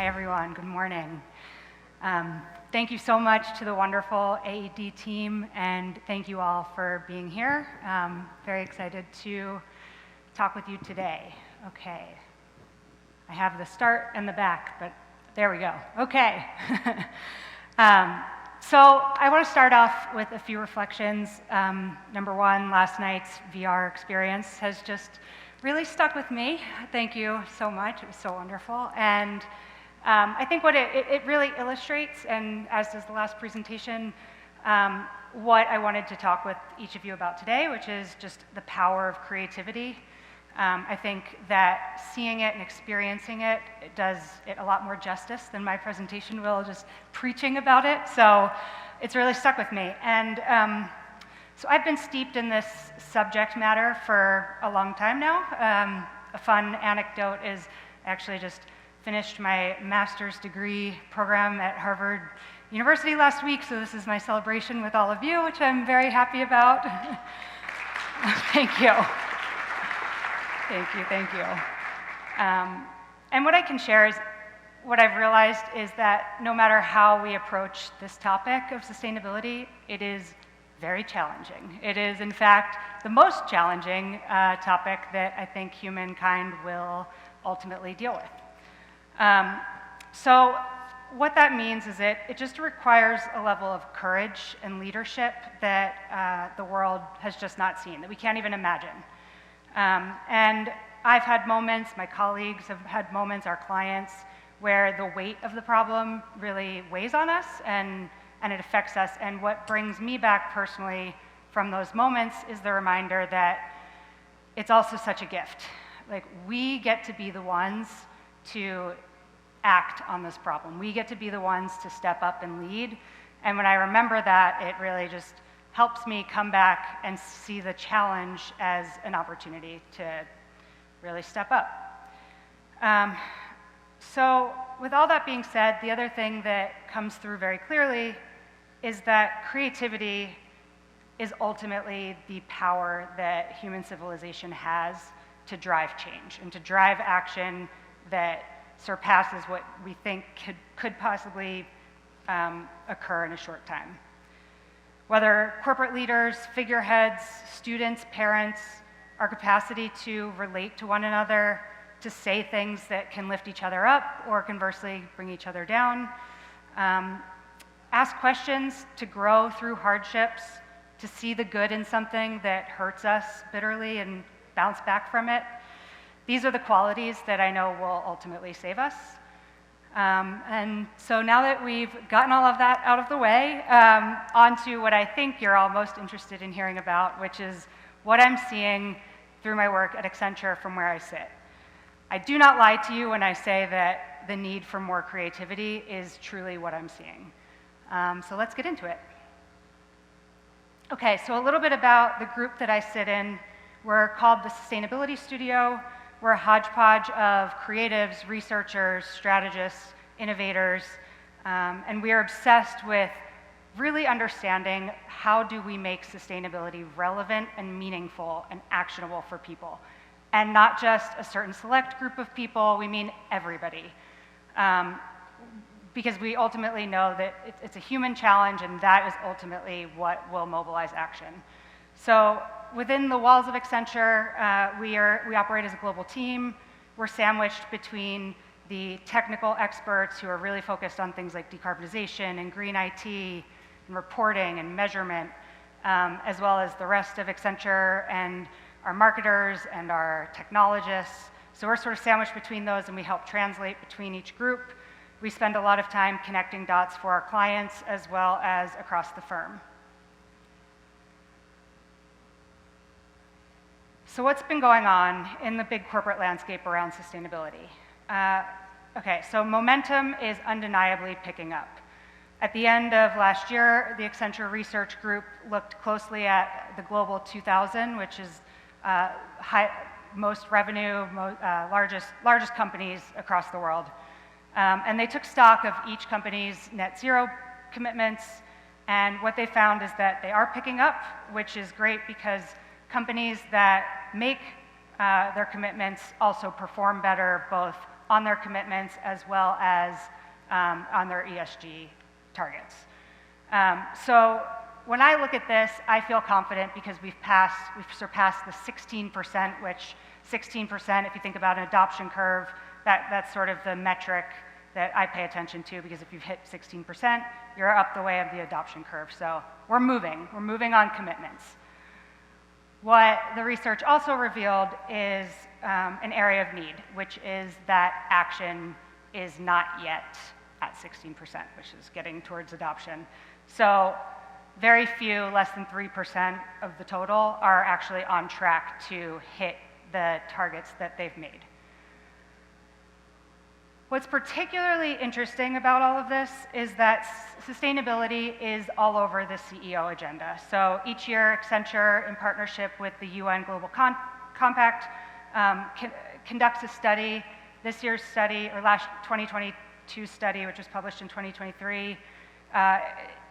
Hi everyone, good morning. Thank you so much to the wonderful AED team, and thank you all for being here. Very excited to talk with you today. Okay, I have the start and the back, but there we go. Okay. So I want to start off with a few reflections. Number one, last night's VR experience has just really stuck with me. Thank you so much. It was so wonderful. And I think what it really illustrates, and as does the last presentation, what I wanted to talk with each of you about today, which is just the power of creativity. I think that seeing it and experiencing it does it a lot more justice than my presentation will, just preaching about it. So it's really stuck with me. And so I've been steeped in this subject matter for a long time now. A fun anecdote is I actually just finished my master's degree program at Harvard University last week, so this is my celebration with all of you, which I'm very happy about. Thank you. Thank you. And what I can share is what I've realized is that no matter how we approach this topic of sustainability, it is very challenging. It is, in fact, the most challenging topic that I think humankind will ultimately deal with. So what that means is it just requires a level of courage and leadership that the world has just not seen, that we can't even imagine. And I've had moments, my colleagues have had moments, our clients, where the weight of the problem really weighs on us and it affects us. And what brings me back personally from those moments is the reminder that it's also such a gift. Like, we get to be the ones to act on this problem. We get to be the ones to step up and lead. And when I remember that, it really just helps me come back and see the challenge as an opportunity to really step up. So with all that being said, the other thing that comes through very clearly is that creativity is ultimately the power that human civilization has to drive change and to drive action that surpasses what we think could possibly occur in a short time. Whether corporate leaders, figureheads, students, parents, our capacity to relate to one another, to say things that can lift each other up or conversely bring each other down, ask questions to grow through hardships, to see the good in something that hurts us bitterly and bounce back from it. These are the qualities that I know will ultimately save us. And so now that we've gotten all of that out of the way, on to what I think you're all most interested in hearing about, which is what I'm seeing through my work at Accenture from where I sit. I do not lie to you when I say that the need for more creativity is truly what I'm seeing. So let's get into it. Okay, so a little bit about the group that I sit in. We're called the Sustainability Studio. We're a hodgepodge of creatives, researchers, strategists, innovators, and we are obsessed with really understanding how do we make sustainability relevant and meaningful and actionable for people. And not just a certain select group of people, we mean everybody. Because we ultimately know that it's a human challenge, and that is ultimately what will mobilize action. So within the walls of Accenture, we operate as a global team. We're sandwiched between the technical experts who are really focused on things like decarbonization and green IT and reporting and measurement, as well as the rest of Accenture and our marketers and our technologists. So we're sort of sandwiched between those, and we help translate between each group. We spend a lot of time connecting dots for our clients as well as across the firm. So what's been going on in the big corporate landscape around sustainability? Okay, so momentum is undeniably picking up. At the end of last year, the Accenture Research Group looked closely at the Global 2000, which is most revenue, largest companies across the world. And they took stock of each company's net zero commitments, and what they found is that they are picking up, which is great because companies that make their commitments also perform better both on their commitments as well as on their ESG targets. So when I look at this, I feel confident because we've surpassed the 16%, which 16%, if you think about an adoption curve, that's sort of the metric that I pay attention to, because if you've hit 16%, you're up the way of the adoption curve. So we're moving on commitments. What the research also revealed is an area of need, which is that action is not yet at 16%, which is getting towards adoption. So very few, less than 3% of the total, are actually on track to hit the targets that they've made. What's particularly interesting about all of this is that sustainability is all over the CEO agenda. So each year, Accenture, in partnership with the UN Global Compact, conducts a study. This year's study, or last 2022 study, which was published in 2023,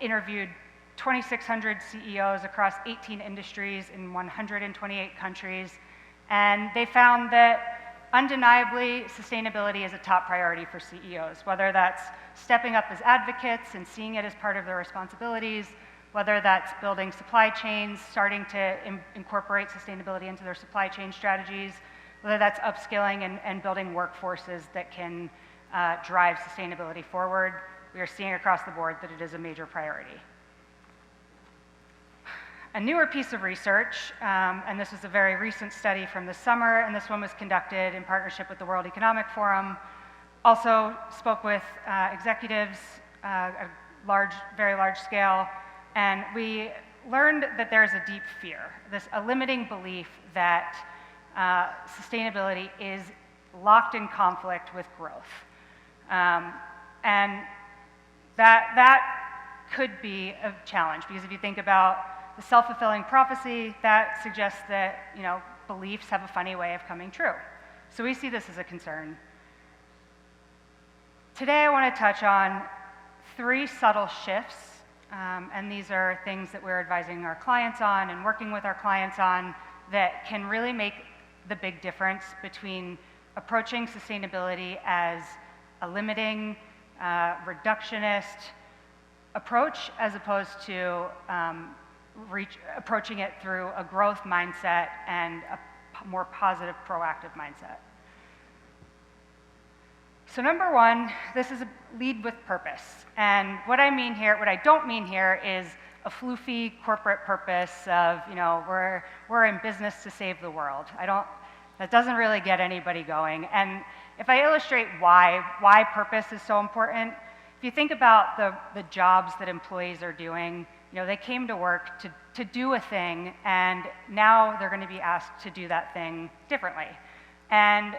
interviewed 2,600 CEOs across 18 industries in 128 countries, and they found that undeniably, sustainability is a top priority for CEOs, whether that's stepping up as advocates and seeing it as part of their responsibilities, whether that's building supply chains, starting to incorporate sustainability into their supply chain strategies, whether that's upskilling and building workforces that can drive sustainability forward. We are seeing across the board that it is a major priority. A newer piece of research, and this was a very recent study from the summer, and this one was conducted in partnership with the World Economic Forum, also spoke with executives at a very large scale, and we learned that there's a deep fear, a limiting belief that sustainability is locked in conflict with growth. And that could be a challenge, because if you think about the self-fulfilling prophecy, that suggests that, beliefs have a funny way of coming true. So we see this as a concern. Today I want to touch on 3 subtle shifts, and these are things that we're advising our clients on and working with our clients on that can really make the big difference between approaching sustainability as a limiting, reductionist approach, as opposed to approaching it through a growth mindset and a more positive, proactive mindset. So number 1, this is a lead with purpose. And what I don't mean here is a floofy corporate purpose of, we're in business to save the world. That doesn't really get anybody going. And if I illustrate why purpose is so important, if you think about the jobs that employees are doing, they came to work to do a thing, and now they're going to be asked to do that thing differently. And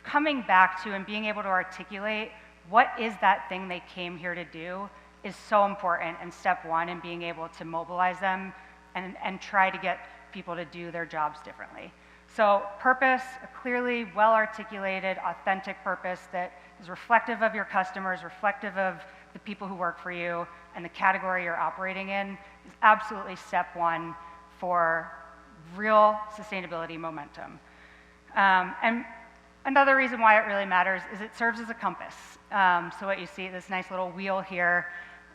coming back to and being able to articulate what is that thing they came here to do is so important, and step 1 in being able to mobilize them and try to get people to do their jobs differently. So purpose, a clearly well-articulated, authentic purpose that is reflective of your customers, reflective of the people who work for you, and the category you're operating in, is absolutely step 1 for real sustainability momentum. And another reason why it really matters is it serves as a compass. So what you see, this nice little wheel here,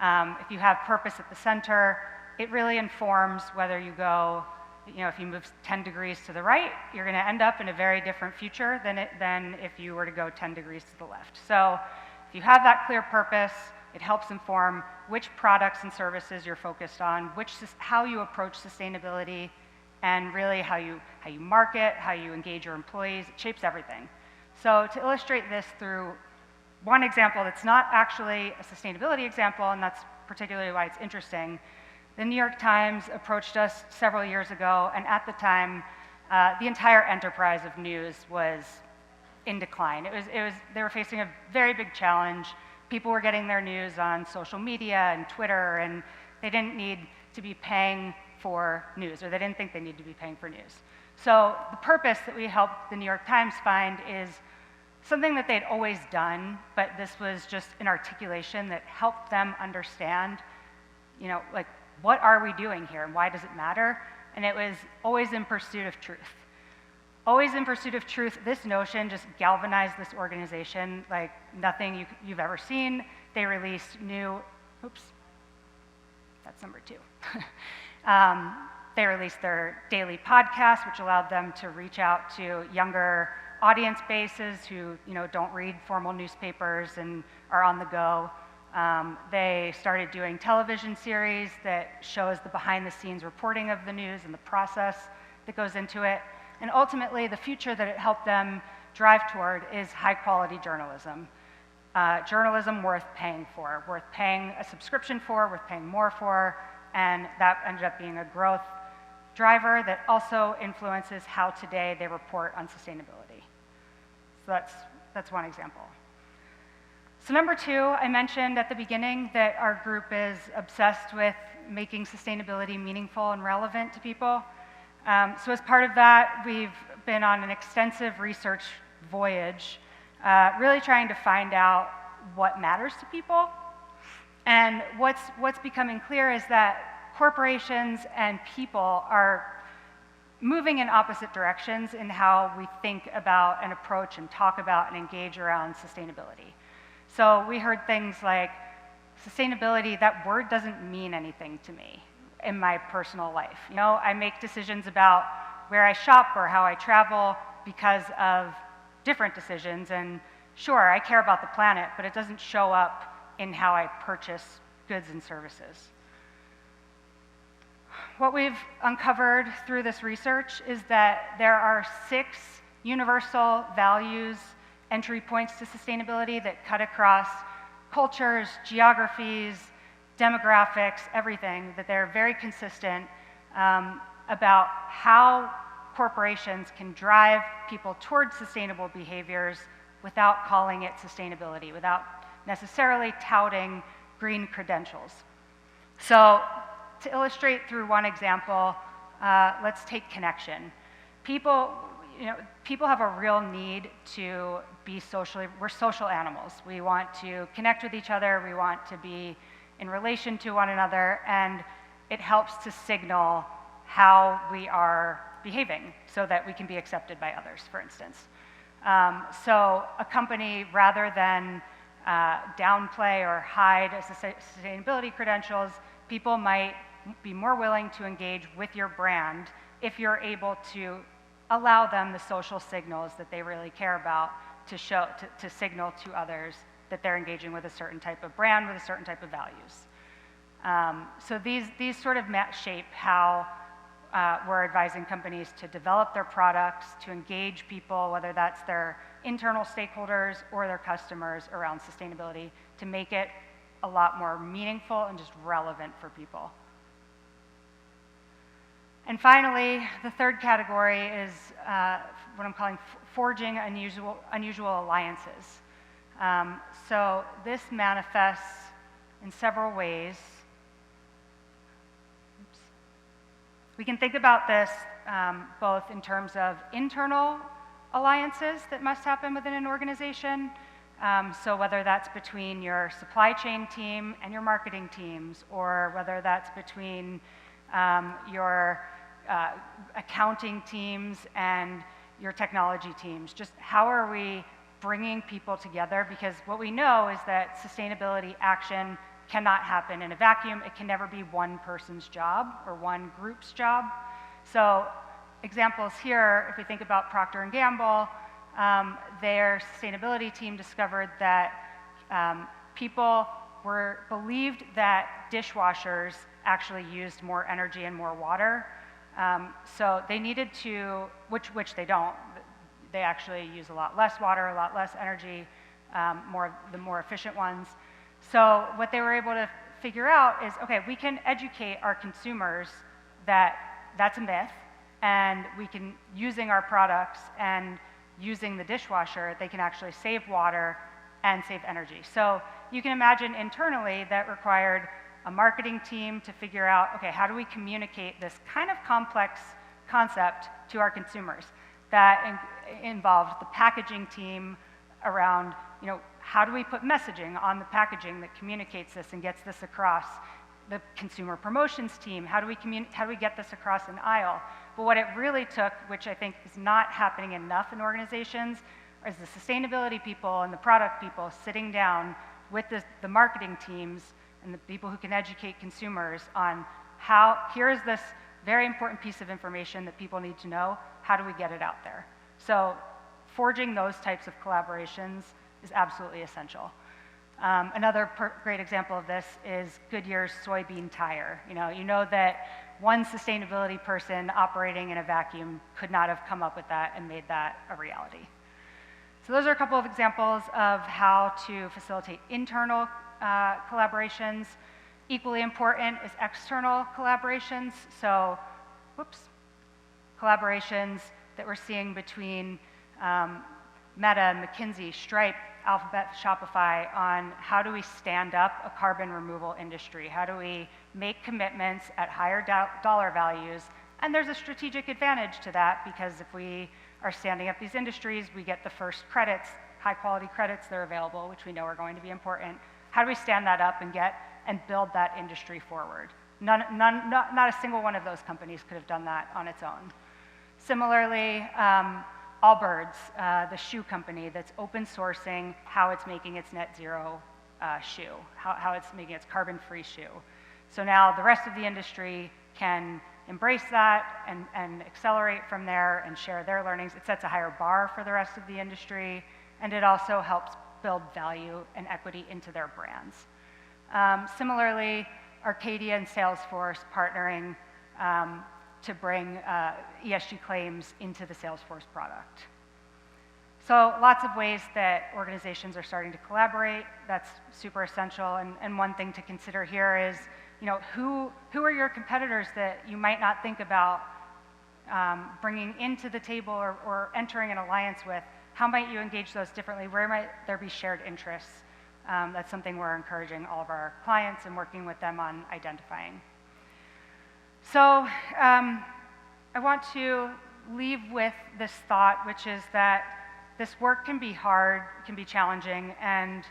if you have purpose at the center, it really informs whether you go, if you move 10 degrees to the right, you're going to end up in a very different future than if you were to go 10 degrees to the left. So if you have that clear purpose, it helps inform which products and services you're focused on, how you approach sustainability, and really how you market, how you engage your employees. It shapes everything. So to illustrate this through one example that's not actually a sustainability example, and that's particularly why it's interesting, the New York Times approached us several years ago, and at the time, the entire enterprise of news was in decline. They were facing a very big challenge. People were getting their news on social media and Twitter, and they didn't need to be paying for news, or they didn't think they needed to be paying for news. So the purpose that we helped the New York Times find is something that they'd always done, but this was just an articulation that helped them understand, what are we doing here and why does it matter? And it was always in pursuit of truth. always in pursuit of truth. This notion just galvanized this organization like nothing you've ever seen. They released new, oops, that's number 2. They released their daily podcast, which allowed them to reach out to younger audience bases who don't read formal newspapers and are on the go. They started doing television series that shows the behind-the-scenes reporting of the news and the process that goes into it. And ultimately, the future that it helped them drive toward is high-quality journalism. Journalism worth paying for, worth paying a subscription for, worth paying more for, and that ended up being a growth driver that also influences how today they report on sustainability. So that's one example. So number 2, I mentioned at the beginning that our group is obsessed with making sustainability meaningful and relevant to people. So as part of that, we've been on an extensive research voyage, really trying to find out what matters to people. And what's becoming clear is that corporations and people are moving in opposite directions in how we think about and approach and talk about and engage around sustainability. So we heard things like, sustainability, that word doesn't mean anything to me in my personal life. I make decisions about where I shop or how I travel because of different decisions, and sure, I care about the planet, but it doesn't show up in how I purchase goods and services. What we've uncovered through this research is that there are 6 universal values, entry points to sustainability that cut across cultures, geographies, demographics, everything, that they're very consistent about how corporations can drive people towards sustainable behaviors without calling it sustainability, without necessarily touting green credentials. So to illustrate through one example, let's take connection. People have a real need to be we're social animals. We want to connect with each other, we want to be in relation to one another, and it helps to signal how we are behaving so that we can be accepted by others, for instance. So a company, rather than downplay or hide sustainability credentials, people might be more willing to engage with your brand if you're able to allow them the social signals that they really care about to signal to others that they're engaging with a certain type of brand, with a certain type of values. So these sort of shape how we're advising companies to develop their products, to engage people, whether that's their internal stakeholders or their customers around sustainability, to make it a lot more meaningful and just relevant for people. And finally, the third category is what I'm calling forging unusual alliances. So this manifests in several ways. We can think about this both in terms of internal alliances that must happen within an organization. So whether that's between your supply chain team and your marketing teams, or whether that's between your accounting teams and your technology teams. Just how are we bringing people together? Because what we know is that sustainability action cannot happen in a vacuum. It can never be one person's job or one group's job. So examples here, if we think about Procter & Gamble, their sustainability team discovered that people believed that dishwashers actually used more energy and more water. So they needed to, which they don't. They actually use a lot less water, a lot less energy, the more efficient ones. So what they were able to figure out is, okay, we can educate our consumers that that's a myth, and we can, using our products and using the dishwasher, they can actually save water and save energy. So you can imagine internally that required a marketing team to figure out, okay, how do we communicate this kind of complex concept to our consumers? That involved the packaging team around, how do we put messaging on the packaging that communicates this and gets this across? the consumer promotions team, how do we get this across an aisle? But what it really took, which I think is not happening enough in organizations, is the sustainability people and the product people sitting down with the marketing teams and the people who can educate consumers on how, here is this very important piece of information that people need to know, how do we get it out there? So forging those types of collaborations is absolutely essential. Another great example of this is Goodyear's soybean tire. You know that one sustainability person operating in a vacuum could not have come up with that and made that a reality. So those are a couple of examples of how to facilitate internal collaborations. Equally important is external collaborations. So, collaborations that we're seeing between Meta, McKinsey, Stripe, Alphabet, Shopify on how do we stand up a carbon removal industry? How do we make commitments at higher dollar values? And there's a strategic advantage to that because if we are standing up these industries, we get the first credits, high quality credits that are available, which we know are going to be important. How do we stand that up and build that industry forward? Not a single one of those companies could have done that on its own. Similarly, Allbirds, the shoe company that's open sourcing how it's making its net zero shoe, how it's making its carbon-free shoe. So now the rest of the industry can embrace that and accelerate from there and share their learnings. It sets a higher bar for the rest of the industry, and it also helps build value and equity into their brands. Similarly, Arcadia and Salesforce partnering to bring ESG claims into the Salesforce product. So lots of ways that organizations are starting to collaborate. That's super essential. And one thing to consider here is, who are your competitors that you might not think about bringing into the table or entering an alliance with? How might you engage those differently? Where might there be shared interests? That's something we're encouraging all of our clients and working with them on identifying. So I want to leave with this thought, which is that this work can be hard, can be challenging, and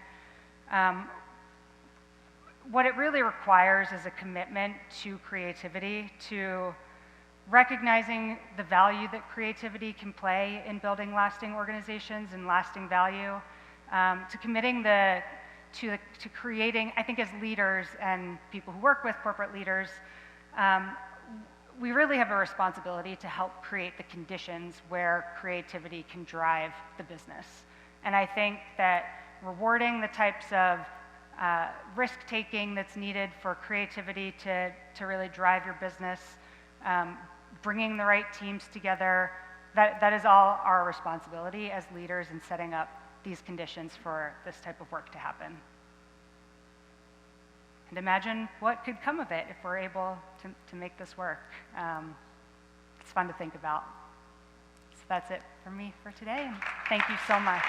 what it really requires is a commitment to creativity, to recognizing the value that creativity can play in building lasting organizations and lasting value, to committing to creating, I think as leaders and people who work with corporate leaders, we really have a responsibility to help create the conditions where creativity can drive the business. And I think that rewarding the types of risk-taking that's needed for creativity to really drive your business, bringing the right teams together, that is all our responsibility as leaders in setting up these conditions for this type of work to happen. And imagine what could come of it if we're able to make this work. It's fun to think about. So that's it for me for today. Thank you so much.